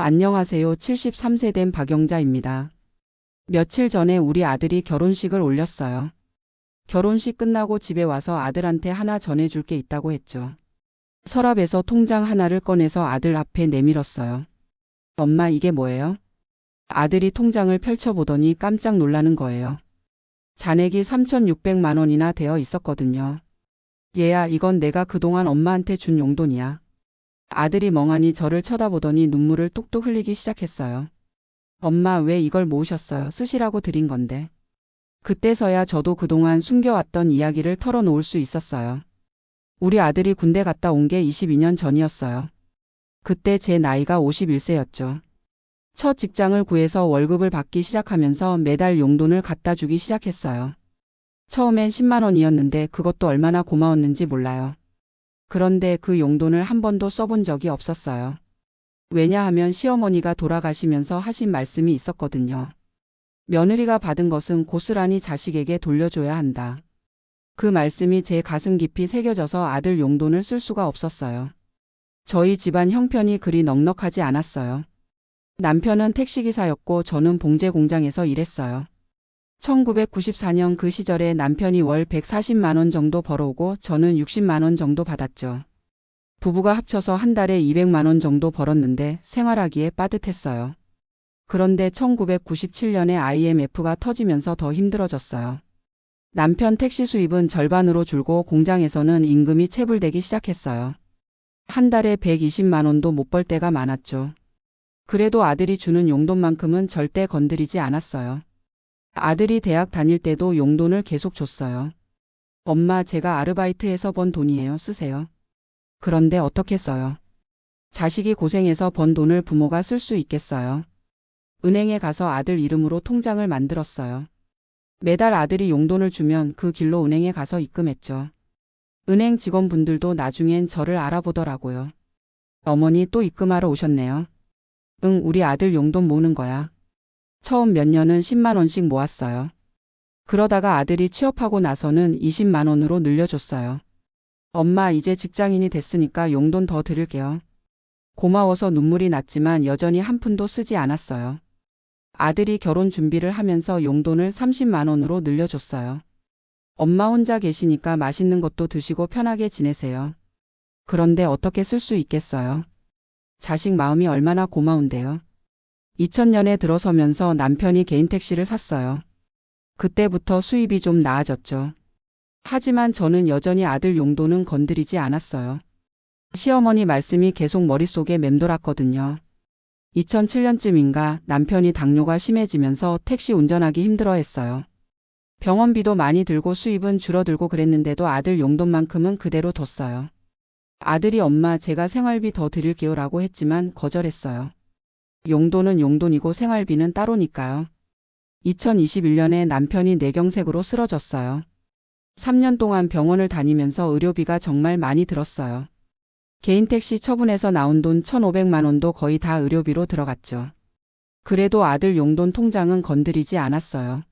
안녕하세요. 73세 된 박영자입니다. 며칠 전에 우리 아들이 결혼식을 올렸어요. 결혼식 끝나고 집에 와서 아들한테 하나 전해줄 게 있다고 했죠. 서랍에서 통장 하나를 꺼내서 아들 앞에 내밀었어요. 엄마, 이게 뭐예요? 아들이 통장을 펼쳐보더니 깜짝 놀라는 거예요. 잔액이 3,600만 원이나 되어 있었거든요. 얘야, 이건 내가 그동안 엄마한테 준 용돈이야. 아들이 멍하니 저를 쳐다보더니 눈물을 뚝뚝 흘리기 시작했어요. 엄마, 왜 이걸 모으셨어요? 쓰시라고 드린 건데. 그때서야 저도 그동안 숨겨왔던 이야기를 털어놓을 수 있었어요. 우리 아들이 군대 갔다 온 게 22년 전이었어요. 그때 제 나이가 51세였죠. 첫 직장을 구해서 월급을 받기 시작하면서 매달 용돈을 갖다 주기 시작했어요. 처음엔 10만 원이었는데 그것도 얼마나 고마웠는지 몰라요. 그런데 그 용돈을 한 번도 써본 적이 없었어요. 왜냐하면 시어머니가 돌아가시면서 하신 말씀이 있었거든요. 며느리가 받은 것은 고스란히 자식에게 돌려줘야 한다. 그 말씀이 제 가슴 깊이 새겨져서 아들 용돈을 쓸 수가 없었어요. 저희 집안 형편이 그리 넉넉하지 않았어요. 남편은 택시기사였고 저는 봉제 공장에서 일했어요. 1994년 그 시절에 남편이 월 140만 원 정도 벌어오고 저는 60만 원 정도 받았죠. 부부가 합쳐서 한 달에 200만 원 정도 벌었는데 생활하기에 빠듯했어요. 그런데 1997년에 IMF가 터지면서 더 힘들어졌어요. 남편 택시 수입은 절반으로 줄고 공장에서는 임금이 체불되기 시작했어요. 한 달에 120만 원도 못 벌 때가 많았죠. 그래도 아들이 주는 용돈만큼은 절대 건드리지 않았어요. 아들이 대학 다닐 때도 용돈을 계속 줬어요. 엄마, 제가 아르바이트해서 번 돈이에요. 쓰세요. 그런데 어떻게 써요? 자식이 고생해서 번 돈을 부모가 쓸 수 있겠어요? 은행에 가서 아들 이름으로 통장을 만들었어요. 매달 아들이 용돈을 주면 그 길로 은행에 가서 입금했죠. 은행 직원분들도 나중엔 저를 알아보더라고요. 어머니 또 입금하러 오셨네요. 응, 우리 아들 용돈 모으는 거야. 처음 몇 년은 10만 원씩 모았어요. 그러다가 아들이 취업하고 나서는 20만 원으로 늘려줬어요. 엄마, 이제 직장인이 됐으니까 용돈 더 드릴게요. 고마워서 눈물이 났지만 여전히 한 푼도 쓰지 않았어요. 아들이 결혼 준비를 하면서 용돈을 30만 원으로 늘려줬어요. 엄마 혼자 계시니까 맛있는 것도 드시고 편하게 지내세요. 그런데 어떻게 쓸 수 있겠어요? 자식 마음이 얼마나 고마운데요. 2000년에 들어서면서 남편이 개인 택시를 샀어요. 그때부터 수입이 좀 나아졌죠. 하지만 저는 여전히 아들 용돈은 건드리지 않았어요. 시어머니 말씀이 계속 머릿속에 맴돌았거든요. 2007년쯤인가 남편이 당뇨가 심해지면서 택시 운전하기 힘들어했어요. 병원비도 많이 들고 수입은 줄어들고 그랬는데도 아들 용돈만큼은 그대로 뒀어요. 아들이 엄마, 제가 생활비 더 드릴게요 라고 했지만 거절했어요. 용돈은 용돈이고 생활비는 따로니까요. 2021년에 남편이 뇌경색으로 쓰러졌어요. 3년 동안 병원을 다니면서 의료비가 정말 많이 들었어요. 개인 택시 처분해서 나온 돈 1,500만 원도 거의 다 의료비로 들어갔죠. 그래도 아들 용돈 통장은 건드리지 않았어요.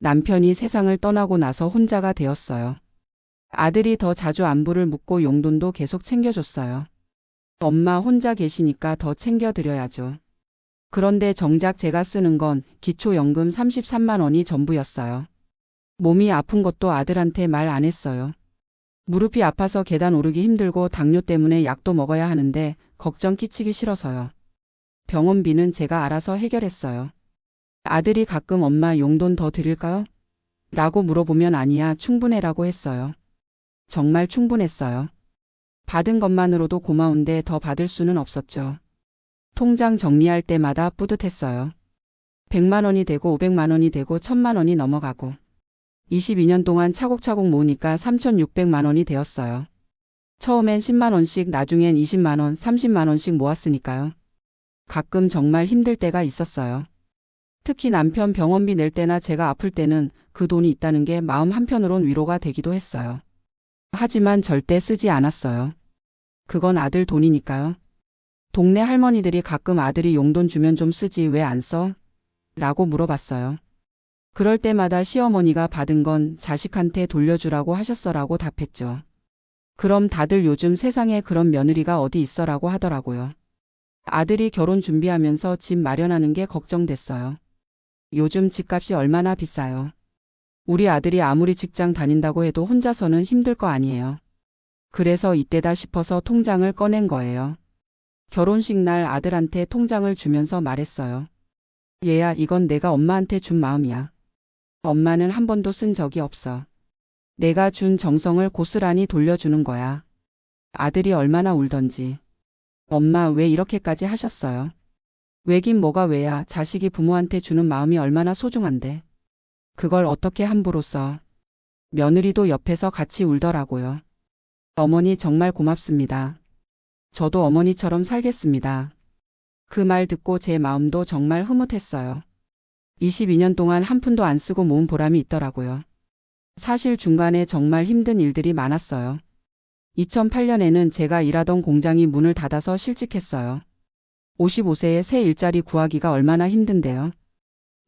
남편이 세상을 떠나고 나서 혼자가 되었어요. 아들이 더 자주 안부를 묻고 용돈도 계속 챙겨줬어요. 엄마 혼자 계시니까 더 챙겨드려야죠. 그런데 정작 제가 쓰는 건 기초연금 33만 원이 전부였어요. 몸이 아픈 것도 아들한테 말 안 했어요. 무릎이 아파서 계단 오르기 힘들고 당뇨 때문에 약도 먹어야 하는데 걱정 끼치기 싫어서요. 병원비는 제가 알아서 해결했어요. 아들이 가끔 엄마 용돈 더 드릴까요? 라고 물어보면 아니야, 충분해라고 했어요. 정말 충분했어요. 받은 것만으로도 고마운데 더 받을 수는 없었죠. 통장 정리할 때마다 뿌듯했어요. 100만 원이 되고 500만 원이 되고 1000만 원이 넘어가고 22년 동안 차곡차곡 모으니까 3,600만 원이 되었어요. 처음엔 10만 원씩, 나중엔 20만 원, 30만 원씩 모았으니까요. 가끔 정말 힘들 때가 있었어요. 특히 남편 병원비 낼 때나 제가 아플 때는 그 돈이 있다는 게 마음 한편으론 위로가 되기도 했어요. 하지만 절대 쓰지 않았어요. 그건 아들 돈이니까요. 동네 할머니들이 가끔 아들이 용돈 주면 좀 쓰지 왜 안 써? 라고 물어봤어요. 그럴 때마다 시어머니가 받은 건 자식한테 돌려주라고 하셨어라고 답했죠. 그럼 다들 요즘 세상에 그런 며느리가 어디 있어라고 하더라고요. 아들이 결혼 준비하면서 집 마련하는 게 걱정됐어요. 요즘 집값이 얼마나 비싸요. 우리 아들이 아무리 직장 다닌다고 해도 혼자서는 힘들 거 아니에요. 그래서 이때다 싶어서 통장을 꺼낸 거예요. 결혼식 날 아들한테 통장을 주면서 말했어요. 얘야, 이건 내가 엄마한테 준 마음이야. 엄마는 한 번도 쓴 적이 없어. 내가 준 정성을 고스란히 돌려주는 거야. 아들이 얼마나 울던지. 엄마 왜 이렇게까지 하셨어요? 왜긴 뭐가 왜야. 자식이 부모한테 주는 마음이 얼마나 소중한데. 그걸 어떻게 함부로 써. 며느리도 옆에서 같이 울더라고요. 어머니 정말 고맙습니다. 저도 어머니처럼 살겠습니다. 그 말 듣고 제 마음도 정말 흐뭇했어요. 22년 동안 한 푼도 안 쓰고 모은 보람이 있더라고요. 사실 중간에 정말 힘든 일들이 많았어요. 2008년에는 제가 일하던 공장이 문을 닫아서 실직했어요. 55세에 새 일자리 구하기가 얼마나 힘든데요.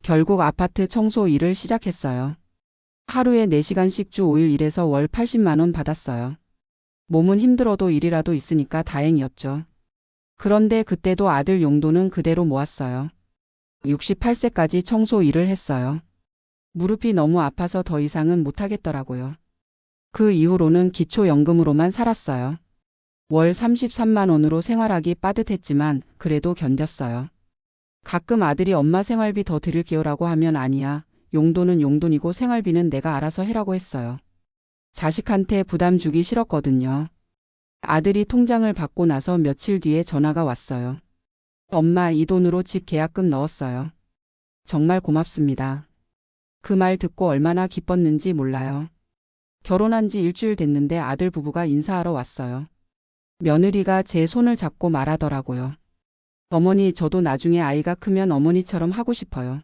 결국 아파트 청소 일을 시작했어요. 하루에 4시간씩 주 5일 일해서 월 80만 원 받았어요. 몸은 힘들어도 일이라도 있으니까 다행이었죠. 그런데 그때도 아들 용돈은 그대로 모았어요. 68세까지 청소 일을 했어요. 무릎이 너무 아파서 더 이상은 못하겠더라고요. 그 이후로는 기초연금으로만 살았어요. 월 33만 원으로 생활하기 빠듯했지만 그래도 견뎠어요. 가끔 아들이 엄마 생활비 더 드릴게요라고 하면 아니야. 용돈은 용돈이고 생활비는 내가 알아서 해라고 했어요. 자식한테 부담 주기 싫었거든요. 아들이 통장을 받고 나서 며칠 뒤에 전화가 왔어요. 엄마, 이 돈으로 집 계약금 넣었어요. 정말 고맙습니다. 그 말 듣고 얼마나 기뻤는지 몰라요. 결혼한 지 일주일 됐는데 아들 부부가 인사하러 왔어요. 며느리가 제 손을 잡고 말하더라고요. 어머니, 저도 나중에 아이가 크면 어머니처럼 하고 싶어요.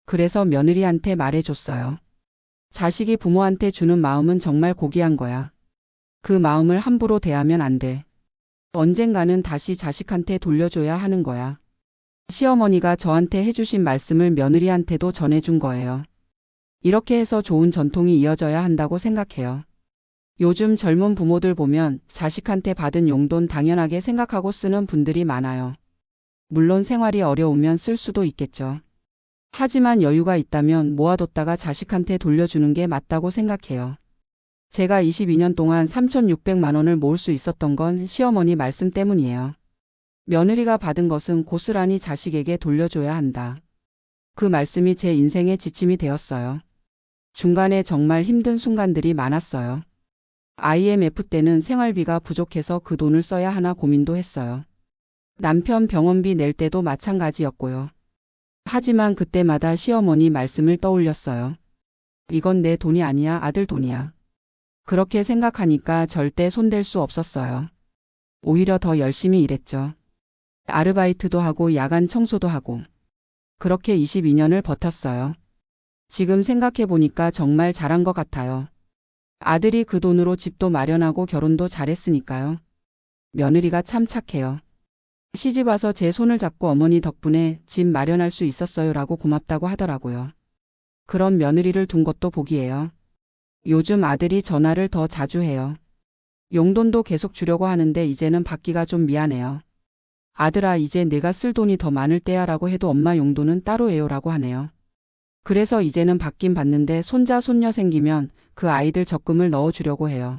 그래서 며느리한테 말해줬어요. 자식이 부모한테 주는 마음은 정말 고귀한 거야. 그 마음을 함부로 대하면 안 돼. 언젠가는 다시 자식한테 돌려줘야 하는 거야. 시어머니가 저한테 해주신 말씀을 며느리한테도 전해준 거예요. 이렇게 해서 좋은 전통이 이어져야 한다고 생각해요. 요즘 젊은 부모들 보면 자식한테 받은 용돈 당연하게 생각하고 쓰는 분들이 많아요. 물론 생활이 어려우면 쓸 수도 있겠죠. 하지만 여유가 있다면 모아뒀다가 자식한테 돌려주는 게 맞다고 생각해요. 제가 22년 동안 3,600만 원을 모을 수 있었던 건 시어머니 말씀 때문이에요. 며느리가 받은 것은 고스란히 자식에게 돌려줘야 한다. 그 말씀이 제 인생의 지침이 되었어요. 중간에 정말 힘든 순간들이 많았어요. IMF 때는 생활비가 부족해서 그 돈을 써야 하나 고민도 했어요. 남편 병원비 낼 때도 마찬가지였고요. 하지만 그때마다 시어머니 말씀을 떠올렸어요. 이건 내 돈이 아니야, 아들 돈이야. 그렇게 생각하니까 절대 손댈 수 없었어요. 오히려 더 열심히 일했죠. 아르바이트도 하고 야간 청소도 하고. 그렇게 22년을 버텼어요. 지금 생각해보니까 정말 잘한 것 같아요. 아들이 그 돈으로 집도 마련하고 결혼도 잘했으니까요. 며느리가 참 착해요. 시집 와서 제 손을 잡고 어머니 덕분에 집 마련할 수 있었어요라고 고맙다고 하더라고요. 그런 며느리를 둔 것도 복이에요. 요즘 아들이 전화를 더 자주 해요. 용돈도 계속 주려고 하는데 이제는 받기가 좀 미안해요. 아들아, 이제 내가 쓸 돈이 더 많을 때야라고 해도 엄마 용돈은 따로 해요라고 하네요. 그래서 이제는 받긴 받는데 손자 손녀 생기면 그 아이들 적금을 넣어주려고 해요.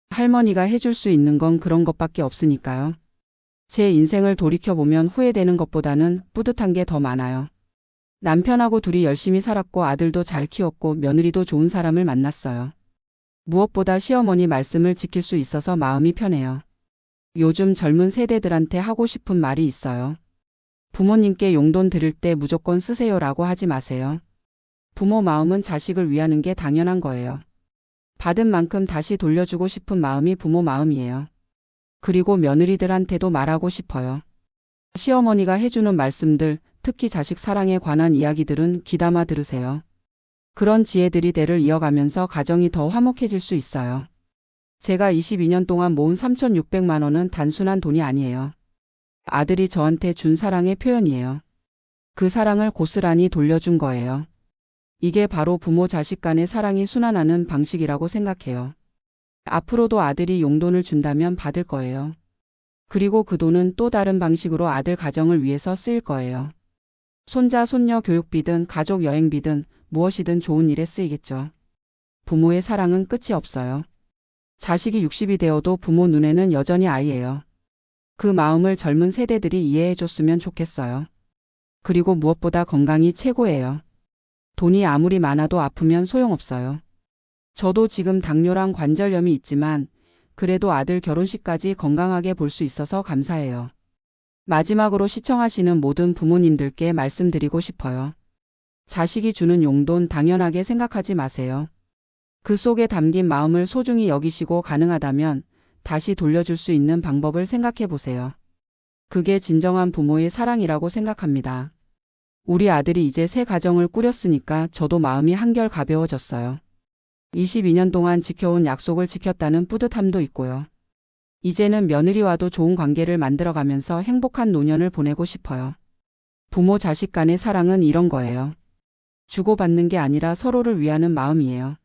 할머니가 해줄 수 있는 건 그런 것밖에 없으니까요. 제 인생을 돌이켜보면 후회되는 것보다는 뿌듯한 게 더 많아요. 남편하고 둘이 열심히 살았고 아들도 잘 키웠고 며느리도 좋은 사람을 만났어요. 무엇보다 시어머니 말씀을 지킬 수 있어서 마음이 편해요. 요즘 젊은 세대들한테 하고 싶은 말이 있어요. 부모님께 용돈 드릴 때 무조건 쓰세요라고 하지 마세요. 부모 마음은 자식을 위하는 게 당연한 거예요. 받은 만큼 다시 돌려주고 싶은 마음이 부모 마음이에요. 그리고 며느리들한테도 말하고 싶어요. 시어머니가 해주는 말씀들, 특히 자식 사랑에 관한 이야기들은 귀담아 들으세요. 그런 지혜들이 대를 이어가면서 가정이 더 화목해질 수 있어요. 제가 22년 동안 모은 3,600만 원은 단순한 돈이 아니에요. 아들이 저한테 준 사랑의 표현이에요. 그 사랑을 고스란히 돌려준 거예요. 이게 바로 부모 자식 간의 사랑이 순환하는 방식이라고 생각해요. 앞으로도 아들이 용돈을 준다면 받을 거예요. 그리고 그 돈은 또 다른 방식으로 아들 가정을 위해서 쓰일 거예요. 손자, 손녀 교육비든 가족 여행비든 무엇이든 좋은 일에 쓰이겠죠. 부모의 사랑은 끝이 없어요. 자식이 60이 되어도 부모 눈에는 여전히 아이예요. 그 마음을 젊은 세대들이 이해해 줬으면 좋겠어요. 그리고 무엇보다 건강이 최고예요. 돈이 아무리 많아도 아프면 소용없어요. 저도 지금 당뇨랑 관절염이 있지만 그래도 아들 결혼식까지 건강하게 볼 수 있어서 감사해요. 마지막으로 시청하시는 모든 부모님들께 말씀드리고 싶어요. 자식이 주는 용돈 당연하게 생각하지 마세요. 그 속에 담긴 마음을 소중히 여기시고 가능하다면 다시 돌려줄 수 있는 방법을 생각해 보세요. 그게 진정한 부모의 사랑이라고 생각합니다. 우리 아들이 이제 새 가정을 꾸렸으니까 저도 마음이 한결 가벼워졌어요. 22년 동안 지켜온 약속을 지켰다는 뿌듯함도 있고요. 이제는 며느리와도 좋은 관계를 만들어가면서 행복한 노년을 보내고 싶어요. 부모 자식 간의 사랑은 이런 거예요. 주고받는 게 아니라 서로를 위하는 마음이에요.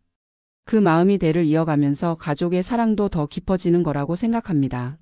그 마음이 대를 이어가면서 가족의 사랑도 더 깊어지는 거라고 생각합니다.